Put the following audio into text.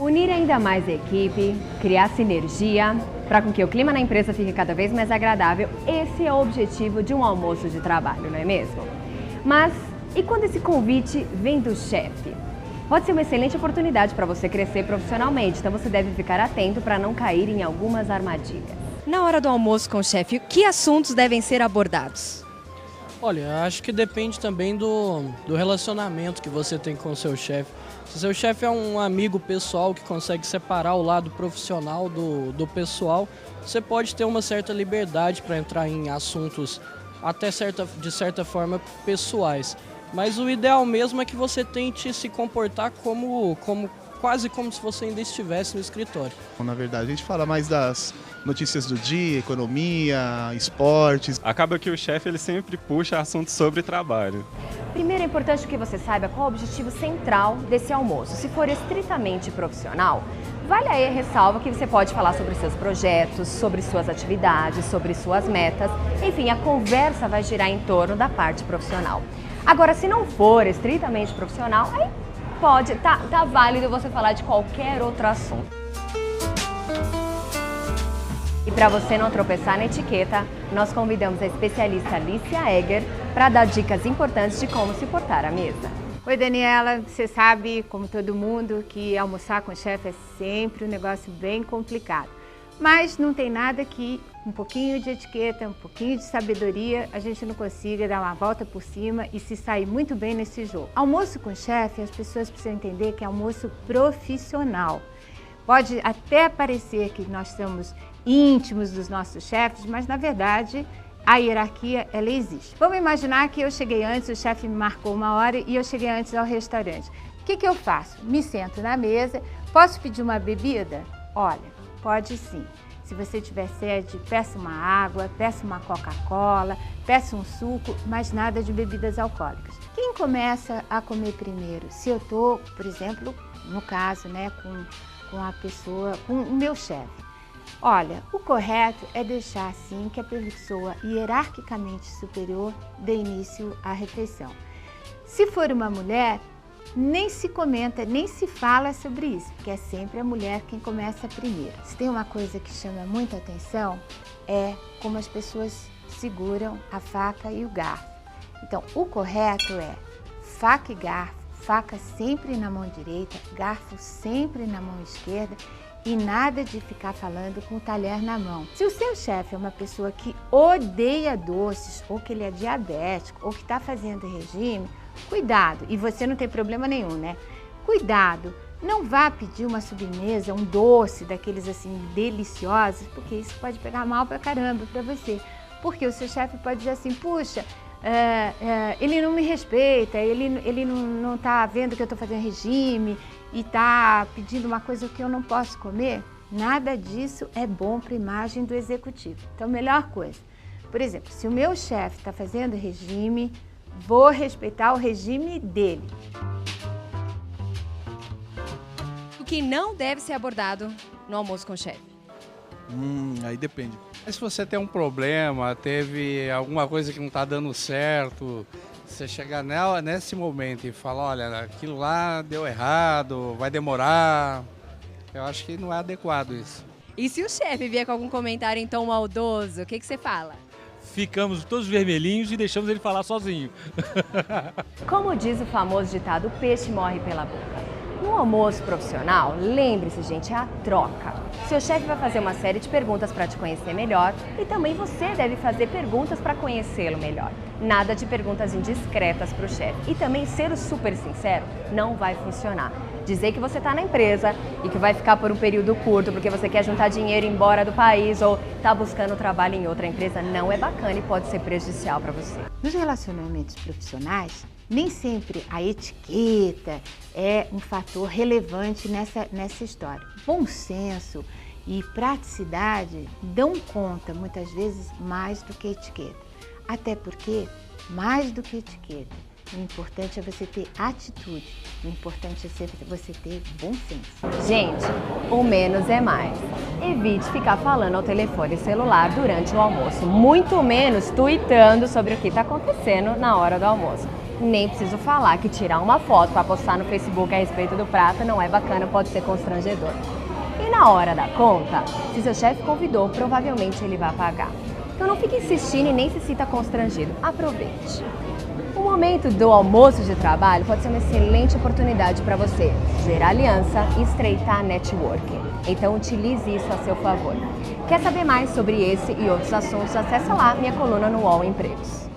Unir ainda mais a equipe, criar sinergia, para com que o clima na empresa fique cada vez mais agradável, esse é o objetivo de um almoço de trabalho, não é mesmo? Mas e quando esse convite vem do chefe? Pode ser uma excelente oportunidade para você crescer profissionalmente, então você deve ficar atento para não cair em algumas armadilhas. Na hora do almoço com o chefe, que assuntos devem ser abordados? Olha, acho que depende também do relacionamento que você tem com o seu chefe. Se seu chefe é um amigo pessoal que consegue separar o lado profissional do pessoal, você pode ter uma certa liberdade para entrar em assuntos até de certa forma pessoais. Mas o ideal mesmo é que você tente se comportar quase como se você ainda estivesse no escritório. Na verdade, a gente fala mais das notícias do dia, economia, esportes. Acaba que o chefe ele sempre puxa assuntos sobre trabalho. Primeiro é importante que você saiba qual é o objetivo central desse almoço. Se for estritamente profissional, vale aí a ressalva que você pode falar sobre seus projetos, sobre suas atividades, sobre suas metas. Enfim, a conversa vai girar em torno da parte profissional. Agora, se não for estritamente profissional, aí tá válido você falar de qualquer outro assunto. E para você não tropeçar na etiqueta, nós convidamos a especialista Alicia Egger para dar dicas importantes de como se portar à mesa. Oi, Daniela, você sabe, como todo mundo, que almoçar com o chefe é sempre um negócio bem complicado. Mas não tem nada que um pouquinho de etiqueta, um pouquinho de sabedoria, a gente não consiga dar uma volta por cima e se sair muito bem nesse jogo. Almoço com o chefe, as pessoas precisam entender que é almoço profissional. Pode até parecer que nós somos íntimos dos nossos chefes, mas na verdade a hierarquia ela existe. Vamos imaginar que eu cheguei antes, o chefe me marcou uma hora e eu cheguei antes ao restaurante. O que eu faço? Me sento na mesa, posso pedir uma bebida? Olha, pode sim. Se você tiver sede, peça uma água, peça uma Coca-Cola, peça um suco, mas nada de bebidas alcoólicas. Quem começa a comer primeiro? Se eu estou, por exemplo, no caso, né, com a pessoa, com o meu chefe. Olha, o correto é deixar assim que a pessoa hierarquicamente superior dê início à refeição. Se for uma mulher, nem se comenta, nem se fala sobre isso, porque é sempre a mulher quem começa primeiro. Se tem uma coisa que chama muita atenção, é como as pessoas seguram a faca e o garfo. Então, o correto é faca e garfo, faca sempre na mão direita, garfo sempre na mão esquerda e nada de ficar falando com o talher na mão. Se o seu chefe é uma pessoa que odeia doces, ou que ele é diabético, ou que está fazendo regime, cuidado, e você não tem problema nenhum, né? Cuidado, não vá pedir uma sobremesa, um doce daqueles assim deliciosos, porque isso pode pegar mal pra caramba pra você. Porque o seu chefe pode dizer assim, puxa, ele não me respeita, ele não tá vendo que eu tô fazendo regime e tá pedindo uma coisa que eu não posso comer. Nada disso é bom para a imagem do executivo. Então, melhor coisa, por exemplo, se o meu chefe está fazendo regime, vou respeitar o regime dele. O que não deve ser abordado no almoço com o chefe? Aí depende. Mas se você tem um problema, teve alguma coisa que não está dando certo, você chegar nesse momento e falar, olha, aquilo lá deu errado, vai demorar, eu acho que não é adequado isso. E se o chefe vier com algum comentário em tom maldoso, o que você fala? Ficamos todos vermelhinhos e deixamos ele falar sozinho. Como diz o famoso ditado, o peixe morre pela boca. No almoço profissional, lembre-se, gente, é a troca. Seu chefe vai fazer uma série de perguntas para te conhecer melhor e também você deve fazer perguntas para conhecê-lo melhor. Nada de perguntas indiscretas para o chefe. E também ser o super sincero não vai funcionar. Dizer que você está na empresa e que vai ficar por um período curto porque você quer juntar dinheiro e ir embora do país ou está buscando trabalho em outra empresa não é bacana e pode ser prejudicial para você. Nos relacionamentos profissionais, nem sempre a etiqueta é um fator relevante nessa história. Bom senso e praticidade dão conta, muitas vezes, mais do que etiqueta. Até porque, mais do que etiqueta, o importante é você ter atitude, o importante é você ter bom senso. Gente, o menos é mais. Evite ficar falando ao telefone celular durante o almoço, muito menos tuitando sobre o que está acontecendo na hora do almoço. Nem preciso falar que tirar uma foto para postar no Facebook a respeito do prato não é bacana, pode ser constrangedor. E na hora da conta, se seu chefe convidou, provavelmente ele vai pagar. Então não fique insistindo e nem se sinta constrangido. Aproveite. O momento do almoço de trabalho pode ser uma excelente oportunidade para você gerar aliança e estreitar networking. Então utilize isso a seu favor. Quer saber mais sobre esse e outros assuntos? Acesse lá minha coluna no UOL Empregos.